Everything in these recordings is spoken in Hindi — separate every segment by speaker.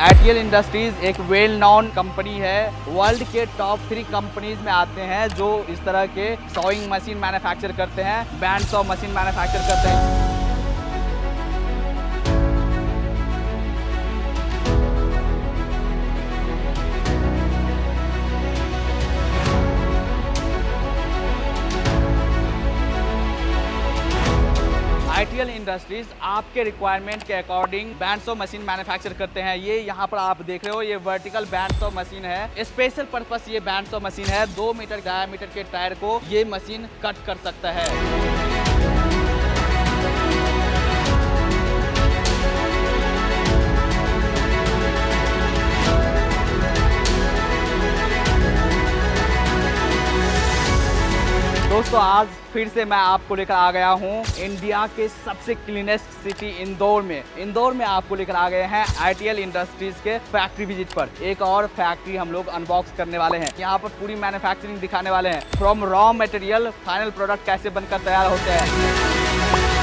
Speaker 1: आईटीएल इंडस्ट्रीज एक वेल नोन कंपनी है, वर्ल्ड के टॉप 3 कंपनीज में आते हैं जो इस तरह के सॉइंग मशीन मैन्युफैक्चर करते हैं, बैंड्स ऑफ मशीन मैन्युफैक्चर करते हैं। आईटीएल इंडस्ट्रीज आपके रिक्वायरमेंट के according bands of machine manufacture करते हैं। ये यहाँ पर आप देख रहे हो, ये वर्टिकल बैंड्स ऑफ मशीन है। स्पेशल पर्पस ये बैंड्स ऑफ मशीन है। 2 मीटर डायमीटर के टायर को ये मशीन कट कर सकता है। दोस्तों आज फिर से मैं आपको लेकर आ गया हूँ इंडिया के सबसे क्लीनेस्ट सिटी इंदौर में। इंदौर में आपको लेकर आ गए हैं आईटीएल इंडस्ट्रीज के फैक्ट्री विजिट पर। एक और फैक्ट्री हम लोग अनबॉक्स करने वाले हैं। यहाँ पर पूरी मैन्युफैक्चरिंग दिखाने वाले हैं, from raw material final product कैसे बनकर तैयार होते हैं।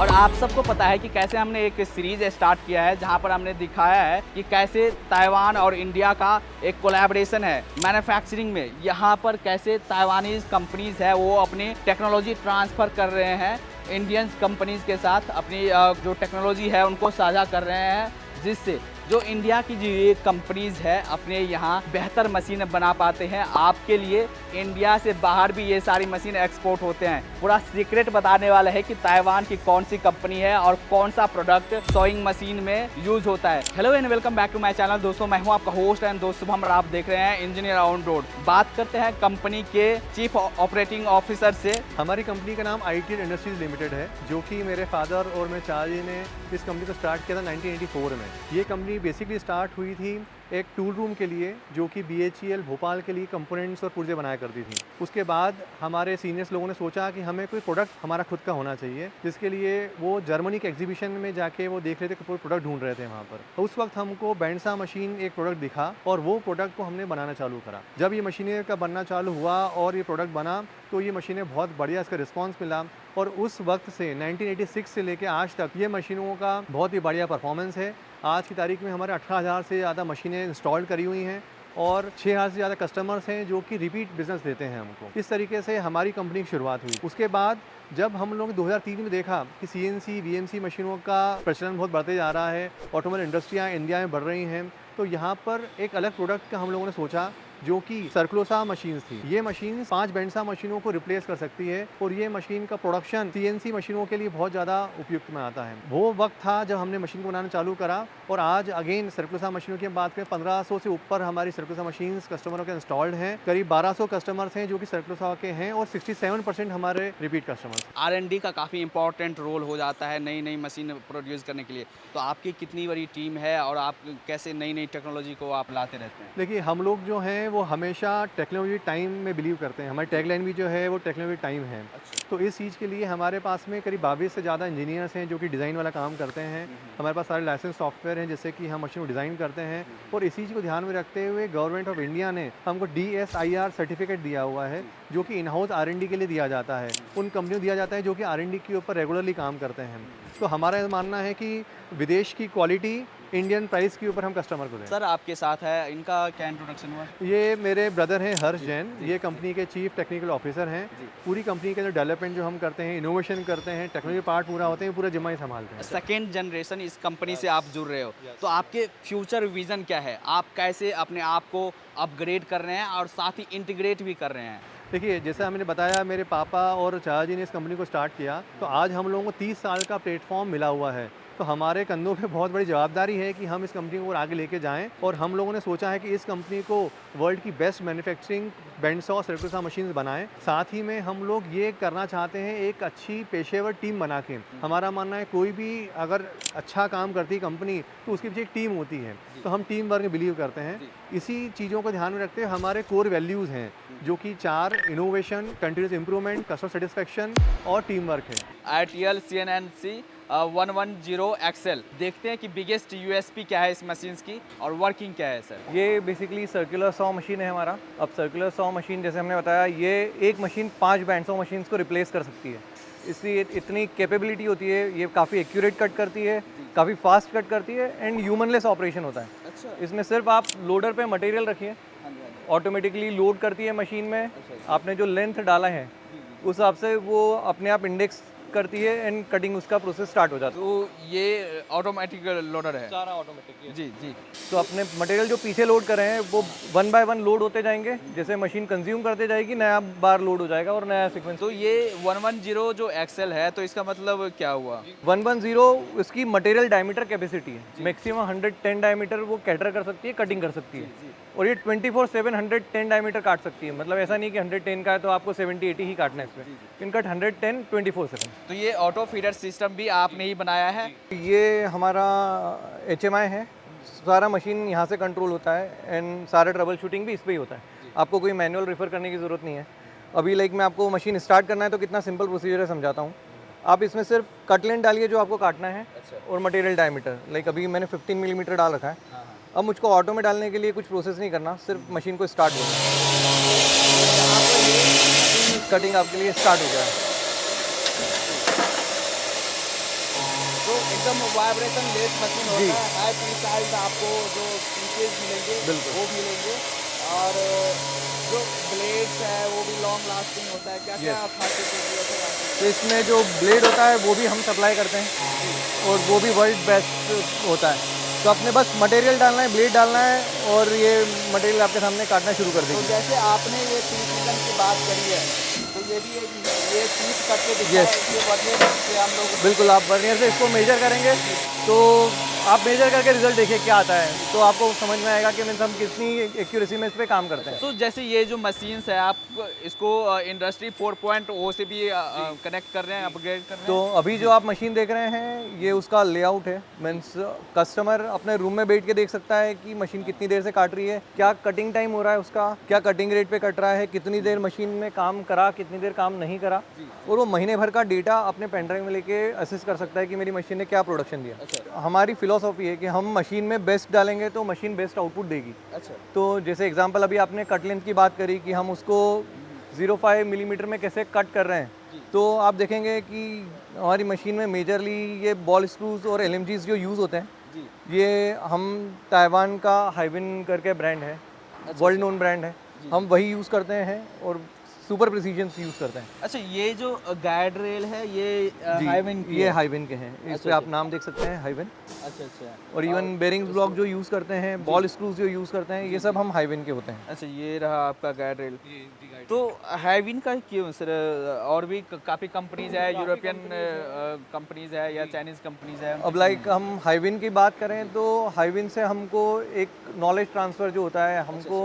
Speaker 1: और आप सबको पता है कि कैसे हमने एक सीरीज स्टार्ट किया है जहां पर हमने दिखाया है कि कैसे ताइवान और इंडिया का एक कोलैबोरेशन है मैन्युफैक्चरिंग में। यहां पर कैसे ताइवानीज कंपनीज है वो अपनी टेक्नोलॉजी ट्रांसफ़र कर रहे हैं इंडियन कंपनीज के साथ, अपनी जो टेक्नोलॉजी है उनको साझा कर रहे हैं, जिससे जो इंडिया की जो ये कंपनीज है अपने यहाँ बेहतर मशीन बना पाते हैं। आपके लिए इंडिया से बाहर भी ये सारी मशीन एक्सपोर्ट होते हैं। पूरा सीक्रेट बताने वाला है कि ताइवान की कौन सी कंपनी है और कौन सा प्रोडक्ट सॉइंग मशीन में यूज होता है। Hello and welcome back to my channel. दोस्तों मैं हूँ आपका होस्ट एंड दोस्त शुभम और आप देख रहे हैं इंजीनियर ऑन रोड। बात करते हैं कंपनी के चीफ ऑपरेटिंग ऑफिसर से।
Speaker 2: हमारी कंपनी का नाम आईटीएल इंडस्ट्रीज लिमिटेड है, जो कि मेरे फादर और मेरे चाचा ने इस कंपनी को स्टार्ट किया था 1984 में। ये कंपनी बेसिकली स्टार्ट हुई थी एक टूल रूम के लिए, जो कि बीएचईएल भोपाल के लिए कंपोनेंट्स और पुर्जे बनाया करती थी। उसके बाद हमारे सीनियर्स लोगों ने सोचा कि हमें कोई प्रोडक्ट हमारा खुद का होना चाहिए, जिसके लिए वो जर्मनी के एग्जीबिशन में जाके वो देख रहे थे कि कोई प्रोडक्ट ढूंढ रहे थे वहाँ पर। उस वक्त हमको बैंडसा मशीन एक प्रोडक्ट दिखा और वो प्रोडक्ट को हमने बनाना चालू करा। जब ये मशीनें का बनना चालू हुआ और ये प्रोडक्ट बना तो ये मशीनें बहुत बढ़िया इसका रिस्पॉन्स मिला और उस वक्त से 1986 से लेकर आज तक ये मशीनों का बहुत ही बढ़िया परफॉर्मेंस है। आज की तारीख में हमारे 18,000 से ज़्यादा मशीनें इंस्टॉल करी हुई हैं और 6,000 से ज़्यादा कस्टमर्स हैं जो कि रिपीट बिजनेस देते हैं हमको। इस तरीके से हमारी कंपनी की शुरुआत हुई। उसके बाद जब हम लोग 2003 में देखा कि सीएनसी वीएमसी मशीनों का प्रचलन बहुत बढ़ते जा रहा है, ऑटोमोबाइल इंडस्ट्रियाँ इंडिया में बढ़ रही हैं, तो यहाँ पर एक अलग प्रोडक्ट का हम लोगों ने सोचा जो कि सर्कुलोसा मशीन्स थी। ये मशीन 5 बैंडसा मशीनों को रिप्लेस कर सकती है और ये मशीन का प्रोडक्शन सीएनसी मशीनों के लिए बहुत ज़्यादा उपयुक्त में आता है। वो वक्त था जब हमने मशीन को बनाना चालू करा और आज अगेन सर्कुलोसा मशीनों की बात करें 1500 से ऊपर हमारी सर्कुलोसा मशीन्स कस्टमरों के इंस्टॉल्ड हैं। करीब 1200 कस्टमर्स हैं जो कि सर्कुलोसा के हैं और 67% हमारे रिपीट कस्टमर्स।
Speaker 1: R&D का काफ़ी इंपॉर्टेंट रोल हो जाता है नई नई मशीन प्रोड्यूस करने के लिए। तो आपकी कितनी बड़ी टीम है और आप कैसे नई नई टेक्नोलॉजी को आप लाते रहते हैं?
Speaker 2: देखिए, हम लोग जो हैं वो हमेशा टेक्नोलॉजी टाइम में बिलीव करते हैं। हमारी टैगलाइन भी जो है वो टेक्नोलॉजी टाइम है। तो इस चीज़ के लिए हमारे पास में करीब 22 से ज़्यादा इंजीनियर्स हैं जो कि डिज़ाइन वाला काम करते हैं। हमारे पास सारे लाइसेंस सॉफ्टवेयर हैं जिससे कि हम मशीन को डिज़ाइन करते हैं और इसी चीज़ को ध्यान में रखते हुए गवर्नमेंट ऑफ इंडिया ने हमको DSIR सर्टिफिकेट दिया हुआ है, जो कि इन हाउस R&D के लिए दिया जाता है। उन कंपनियों को दिया जाता है जो कि R&D के ऊपर रेगुलरली काम करते हैं। तो हमारा मानना है कि विदेश की क्वालिटी इंडियन प्राइस के ऊपर हम कस्टमर को दें।
Speaker 1: सर आपके साथ है, इनका क्या इंट्रोडक्शन हुआ?
Speaker 2: ये मेरे ब्रदर हैं हर्ष जैन, ये कंपनी के चीफ टेक्निकल ऑफिसर हैं। पूरी कंपनी के जो डेवलपमेंट जो हम करते हैं, इनोवेशन करते हैं, टेक्नोलॉजी पार्ट पूरा होते हैं, पूरा जिम्मा ही संभालते हैं।
Speaker 1: सेकेंड जनरेशन इस कंपनी से आप जुड़ रहे हो, तो आपके फ्यूचर विजन क्या है? आप कैसे अपने आप को अपग्रेड कर रहे हैं और साथ ही इंटीग्रेट भी कर रहे हैं?
Speaker 2: देखिए, जैसा हमने बताया, मेरे पापा और चाचा जी ने इस कंपनी को स्टार्ट किया, तो आज हम लोगों को 30 साल का प्लेटफॉर्म मिला हुआ है। तो हमारे कंधों पे बहुत बड़ी जवाबदारी है कि हम इस कंपनी को और आगे लेके जाएं और हम लोगों ने सोचा है कि इस कंपनी को वर्ल्ड की बेस्ट मैन्युफैक्चरिंग बैंडसा और सर्कुलोसा मशीन्स बनाएं। साथ ही में हम लोग ये करना चाहते हैं एक अच्छी पेशेवर टीम बना के। हमारा मानना है कोई भी अगर अच्छा काम करती है कंपनी तो उसके पीछे एक टीम होती है, तो हम टीम वर्क में बिलीव करते हैं। इसी चीज़ों को ध्यान में रखते हुए हमारे कोर वैल्यूज़ हैं जो कि 4 innovation, continuous improvement, customer satisfaction और टीम वर्क है।
Speaker 1: ITL CNC 110 XL। देखते हैं कि बिगेस्ट यूएसपी क्या है इस मशीन की और वर्किंग क्या है सर।
Speaker 2: ये बेसिकली सर्कुलर सॉ मशीन है हमारा। अब सर्कुलर सॉ मशीन जैसे हमने बताया, ये एक मशीन 5 बैंड सॉ मशीन्स को रिप्लेस कर सकती है। इसलिए इतनी कैपेबिलिटी होती है, ये काफ़ी एक्यूरेट कट करती है, काफ़ी फास्ट कट करती है एंड ह्यूमनलेस ऑपरेशन होता है।
Speaker 1: अच्छा।
Speaker 2: इसमें सिर्फ आप लोडर पे मटेरियल रखिए, ऑटोमेटिकली लोड करती है मशीन में। आपने जो लेंथ डाला है उस हिसाब से वो अपने आप इंडेक्स करती है एंड कटिंग उसका प्रोसेस स्टार्ट हो जाता है।
Speaker 1: तो ये ऑटोमेटिक लोडर है।
Speaker 2: सारा ऑटोमेटिक है।
Speaker 1: जी जी।
Speaker 2: तो अपने मटेरियल जो पीछे लोड कर रहे हैं वो 1 बाय 1 लोड होते जाएंगे। जैसे मशीन कंज्यूम करते जाएगी, नया बार लोड हो जाएगा और नया सीक्वेंस।
Speaker 1: तो ये 110 जो एक्सेल है, तो इसका मतलब क्या हुआ?
Speaker 2: 110 इसकी मटेरियल डायमीटर कैपेसिटी है। मैक्सिमम 110 डायमीटर वो कैटर कर सकती है, कटिंग कर सकती है। और ये 24/7 110 डायमीटर काट सकती है। मतलब ऐसा नहीं कि 110 का है तो आपको 70-80 ही काटना है इसमें। Can cut 110 24/7।
Speaker 1: तो ये ऑटो फीडर सिस्टम भी आपने ही बनाया है?
Speaker 2: ये हमारा HMI है। सारा मशीन यहाँ से कंट्रोल होता है एंड सारा ट्रबल शूटिंग भी इस पे ही होता है। आपको कोई मैनुअल रेफर करने की ज़रूरत नहीं है। अभी लाइक मैं आपको मशीन स्टार्ट करना है तो कितना सिंपल प्रोसीजर है समझाता हूँ। आप इसमें सिर्फ कट लेंथ डालिए जो आपको काटना है और मटेरियल डायमीटर। लाइक अभी मैंने 15 मिलीमीटर डाल रखा है। अब मुझको ऑटो में डालने के लिए कुछ प्रोसेस नहीं करना, सिर्फ मशीन को स्टार्ट करना है। कटिंग आपके लिए स्टार्ट हो जाए।
Speaker 1: तो एकदम वाइब्रेशन लेस मशीन
Speaker 2: जी।
Speaker 1: होता है। हाई प्रिसाइज आपको जो पीसेज मिलेंगे
Speaker 2: बिल्कुल।
Speaker 1: वो मिलेंगे, और जो ब्लेड्स है वो भी लॉन्ग लास्टिंग होता है। क्या क्या खासियत होती है सर?
Speaker 2: तो इसमें जो ब्लेड होता है वो भी हम सप्लाई करते हैं और वो भी वर्ल्ड बेस्ट होता है। तो अपने बस मटेरियल डालना है, ब्लेड डालना है और ये मटेरियल आपके सामने काटना शुरू कर
Speaker 1: तो
Speaker 2: देंगे।
Speaker 1: जैसे आपने ये प्रिसीजन की बात करी है, तो ये भी ये पीस करके दिखाया है, ये वर्नियर से हम लोग।
Speaker 2: बिल्कुल, आप वर्नियर से इसको मेजर करेंगे तो आप मेजर करके रिजल्ट देखिए क्या आता है, तो आपको समझ में आएगा कि मीन्स हम कितनी एक्यूरेसी में इस पे काम करते हैं।
Speaker 1: तो जैसे ये जो मशीन्स है, आप इसको इंडस्ट्री 4.0 से भी कनेक्ट कर रहे हैं, अपग्रेड कर रहे हैं?
Speaker 2: तो अभी जो आप मशीन देख रहे हैं ये उसका लेआउट है। मीन्स कस्टमर अपने रूम में बैठ के देख सकता है कि मशीन कितनी देर से काट रही है, क्या कटिंग टाइम हो रहा है उसका, क्या कटिंग रेट पे कट रहा है, कितनी देर मशीन में काम करा, कितनी देर काम नहीं करा, और वो महीने भर का डेटा अपने पेन ड्राइव में लेके असेस कर सकता है कि मेरी मशीन ने क्या प्रोडक्शन दिया।
Speaker 1: अच्छा।
Speaker 2: हमारी फिलोसॉफी है कि हम मशीन में बेस्ट डालेंगे तो मशीन बेस्ट आउटपुट देगी।
Speaker 1: अच्छा।
Speaker 2: तो जैसे एग्जांपल अभी आपने कट लेंथ की बात करी कि हम उसको 0.5 मिलीमीटर में कैसे कट कर रहे हैं, तो आप देखेंगे कि हमारी मशीन में मेजरली ये बॉल स्क्रूज और LMGs जो यूज़ होते हैं, ये हम ताइवान का हाइविन करके ब्रांड है, वर्ल्ड नोन ब्रांड है, हम वही यूज़ करते हैं और सुपर प्रिसीजन यूज़ करते हैं।
Speaker 1: अच्छा, ये जो गाइड रेल है ये हाइविन की
Speaker 2: ये
Speaker 1: है?
Speaker 2: हाइविन के हैं। इस पे आप नाम देख सकते हैं, हाइविन।
Speaker 1: अच्छा अच्छा।
Speaker 2: और इवन बेरिंग्स ब्लॉक जो यूज़ करते हैं, बॉल स्क्रूज जो यूज़ करते हैं, ये सब हम हाइविन के होते हैं।
Speaker 1: अच्छा, ये रहा आपका गाइड रेल। तो हाइविन का क्यों सर? और भी काफ़ी कंपनीज है, यूरोपियन कंपनीज है या चाइनीज़ कंपनीज है?
Speaker 2: अब लाइक हम हाइविन की बात करें तो हाइविन से हमको एक नॉलेज ट्रांसफ़र जो होता है, हमको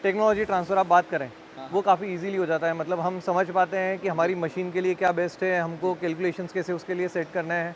Speaker 2: टेक्नोलॉजी ट्रांसफ़र आप बात करें वो काफ़ी इजीली हो जाता है। मतलब हम समझ पाते हैं कि हमारी मशीन के लिए क्या बेस्ट है, हमको कैलकुलेशंस कैसे उसके लिए सेट करना है,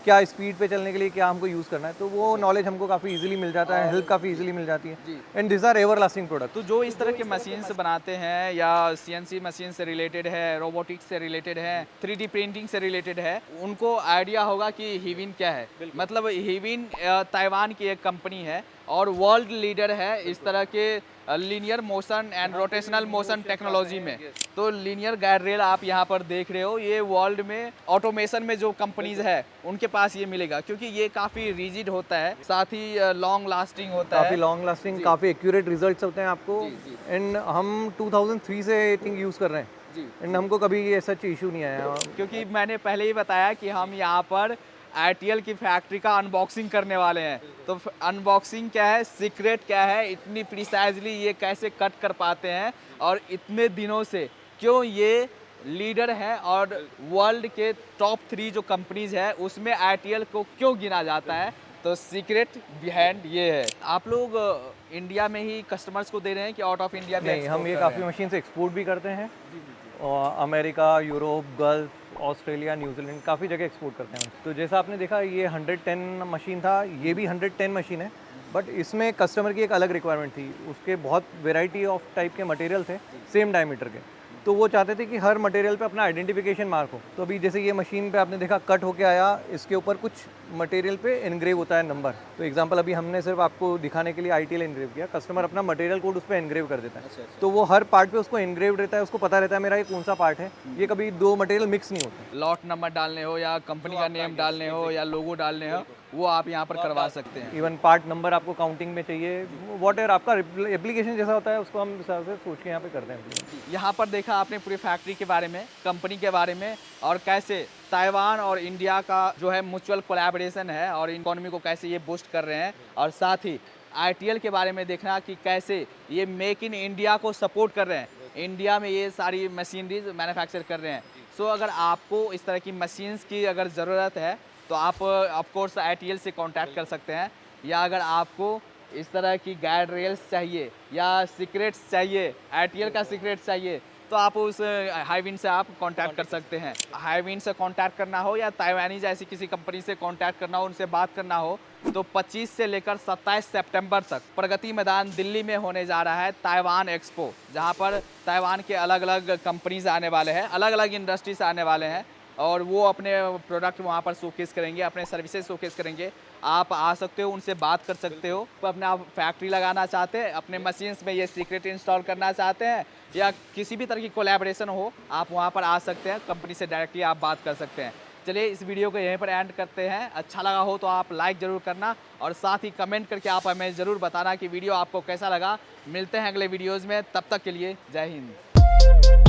Speaker 2: क्या स्पीड पे चलने के लिए क्या हमको यूज़ करना है, तो वो नॉलेज हमको काफ़ी इजीली मिल जाता है, हेल्प काफ़ी इजीली मिल जाती है। And this are ever lasting product.
Speaker 1: तो जो इस तरह के मशीन्स बनाते हैं या CNC मशीन से रिलेटेड है, रोबोटिक्स से रिलेटेड है, 3D प्रिंटिंग से रिलेटेड है, उनको आइडिया होगा कि हिविन क्या है। मतलब हिविन ताइवान की एक कंपनी है और वर्ल्ड लीडर है इस तरह के linear motion and rotational motion technology में। तो लीनियर गाइड रेल आप यहाँ पर देख रहे हो, ये वर्ल्ड में ऑटोमेशन में जो कंपनीज है उनके पास ये मिलेगा, क्योंकि ये काफ़ी रिजिड होता है, साथ ही लॉन्ग लास्टिंग होता है।
Speaker 2: काफ़ी लॉन्ग लास्टिंग, काफ़ी एक्यूरेट रिजल्ट्स होते हैं आपको। एंड हम 2003 से आई थिंक यूज़ कर रहे हैं एंड हमको कभी ऐसा इशू नहीं आया।
Speaker 1: क्योंकि मैंने पहले ही बताया कि हम यहाँ पर ITL की फैक्ट्री का अनबॉक्सिंग करने वाले हैं। तो अनबॉक्सिंग क्या है, सीक्रेट क्या है, इतनी प्रिसाइजली ये कैसे कट कर पाते हैं और इतने दिनों से क्यों ये लीडर है, और वर्ल्ड के टॉप 3 जो कंपनीज है उसमें ITL को क्यों गिना जाता है, तो सीक्रेट बिहाइंड ये है। आप लोग इंडिया में ही कस्टमर्स को दे रहे हैं कि आउट ऑफ इंडिया भी?
Speaker 2: नहीं, हम ये काफ़ी मशीन से एक्सपोर्ट भी करते हैं और America, Europe, gulf, Australia, New Zealand, काफ़ी जगह एक्सपोर्ट करते हैं। तो जैसा आपने देखा ये 110 मशीन था, ये भी 110 मशीन है, बट इसमें कस्टमर की एक अलग रिक्वायरमेंट थी। उसके बहुत वेराइटी ऑफ टाइप के मटेरियल थे सेम डायमीटर के, तो वो चाहते थे कि हर मटेरियल पे अपना आइडेंटिफिकेशन मार्क हो। तो अभी जैसे ये मशीन पे आपने देखा कट होके आया, इसके ऊपर कुछ मटेरियल पे इनग्रेव होता है नंबर। तो एग्जांपल अभी हमने सिर्फ आपको दिखाने के लिए ITL इनग्रेव किया, कस्टमर अपना मटेरियल कोड उस पर इनग्रेव कर देता है। तो वो हर पार्ट पे उसको इनग्रेव रहता है, उसको पता रहता है मेरा ये कौन सा पार्ट है। ये कभी दो मटेरियल मिक्स नहीं होते।
Speaker 1: लॉट नंबर डालने हो या कंपनी का नेम डालने हो या लोगो डालने हो, वो आप यहाँ पर करवा सकते हैं।
Speaker 2: इवन पार्ट नंबर आपको काउंटिंग में चाहिए, वॉट एवर आपका एप्लीकेशन जैसा होता है उसको हम हिसाब से सोच के यहाँ पे करते हैं।
Speaker 1: यहाँ पर देखा आपने पूरी फैक्ट्री के बारे में, कंपनी के बारे में, और कैसे ताइवान और इंडिया का जो है म्यूचुअल कोलैबोरेशन है और इकोनॉमी को कैसे ये बूस्ट कर रहे हैं, और साथ ही ITL के बारे में देखना कि कैसे ये मेक इन इंडिया को सपोर्ट कर रहे हैं, इंडिया में ये सारी मशीनरीज मैन्युफैक्चर कर रहे हैं। सो अगर आपको इस तरह की मशीन्स की अगर ज़रूरत है तो आप ऑफकोर्स ITL से कांटेक्ट कर सकते हैं, या अगर आपको इस तरह की गाइड रेल्स चाहिए या सीक्रेट्स चाहिए, ITL का सीक्रेट चाहिए, तो आप उस हाईविंड से आप कांटेक्ट कर सकते हैं। हाईविंड से कांटेक्ट करना हो या ताइवानी जैसी किसी कंपनी से कांटेक्ट करना हो, उनसे बात करना हो, तो 25 से लेकर 27 सितंबर तक प्रगति मैदान दिल्ली में होने जा रहा है ताइवान एक्सपो, जहां पर ताइवान के अलग अलग कंपनीज आने वाले हैं, अलग अलग इंडस्ट्रीज आने वाले हैं, और वो अपने प्रोडक्ट वहाँ पर शोकेस करेंगे, अपने सर्विसेज शोकेस करेंगे। आप आ सकते हो, उनसे बात कर सकते हो। अपने आप फैक्ट्री लगाना चाहते हैं, अपने मशीन्स में ये सीक्रेट इंस्टॉल करना चाहते हैं, या किसी भी तरह की कोलैबोरेशन हो, आप वहाँ पर आ सकते हैं, कंपनी से डायरेक्टली आप बात कर सकते हैं। चलिए इस वीडियो को यहीं पर एंड करते हैं। अच्छा लगा हो तो आप लाइक ज़रूर करना, और साथ ही कमेंट करके आप हमें ज़रूर बताना कि वीडियो आपको कैसा लगा। मिलते हैं अगले वीडियोज़ में, तब तक के लिए जय हिंद।